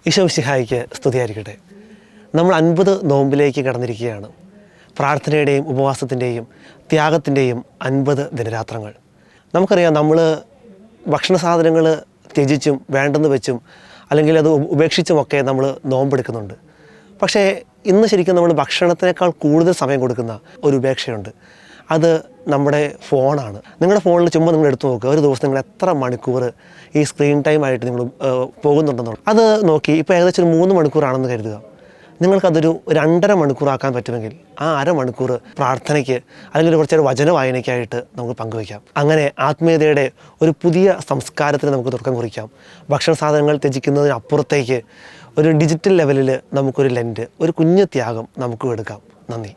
ഈശോ മിശിഹായ്ക്ക് സ്തുതിയായിരിക്കട്ടെ. നമ്മൾ 50 നോമ്പിലേക്ക് കടന്നിരിക്കുകയാണ്. പ്രാർത്ഥനയുടെയും ഉപവാസത്തിൻ്റെയും ത്യാഗത്തിൻ്റെയും 50 ദിനരാത്രങ്ങൾ. നമുക്കറിയാം, നമ്മൾ ഭക്ഷണ സാധനങ്ങൾ ത്യജിച്ചും വേണ്ടെന്ന് വെച്ചും അല്ലെങ്കിൽ അത് ഉപേക്ഷിച്ചുമൊക്കെ നമ്മൾ നോമ്പെടുക്കുന്നുണ്ട്. പക്ഷേ ഇന്ന് ശരിക്കും നമ്മൾ ഭക്ഷണത്തിനേക്കാൾ കൂടുതൽ സമയം കൊടുക്കുന്ന ഒരു ഉപേക്ഷയുണ്ട്. അത് നമ്മുടെ ഫോണാണ്. നിങ്ങളുടെ ഫോണിൽ ചുമ്മാ നിങ്ങൾ എടുത്തു നോക്കുക, ഒരു ദിവസം നിങ്ങൾ എത്ര മണിക്കൂർ ഈ സ്ക്രീൻ ടൈം ആയിട്ട് നിങ്ങൾ പോകുന്നുണ്ടെന്നുള്ളത്. അത് നോക്കി ഇപ്പോൾ ഏകദേശം ഒരു 3 മണിക്കൂറാണെന്ന് കരുതുക. നിങ്ങൾക്കതൊരു 2.5 മണിക്കൂറാക്കാൻ പറ്റുമെങ്കിൽ ആ അരമണിക്കൂർ പ്രാർത്ഥനയ്ക്ക് അല്ലെങ്കിൽ കുറച്ചൊരു വചന വായനയ്ക്കായിട്ട് നമുക്ക് പങ്കുവയ്ക്കാം. അങ്ങനെ ആത്മീയതയുടെ ഒരു പുതിയ സംസ്കാരത്തിന് നമുക്ക് തുടക്കം കുറിക്കാം. ഭക്ഷണ സാധനങ്ങൾ ത്യജിക്കുന്നതിനപ്പുറത്തേക്ക് ഒരു ഡിജിറ്റൽ ലെവലിൽ നമുക്കൊരു ലെൻറ്റ്, ഒരു കുഞ്ഞു ത്യാഗം നമുക്കും എടുക്കാം. നന്ദി.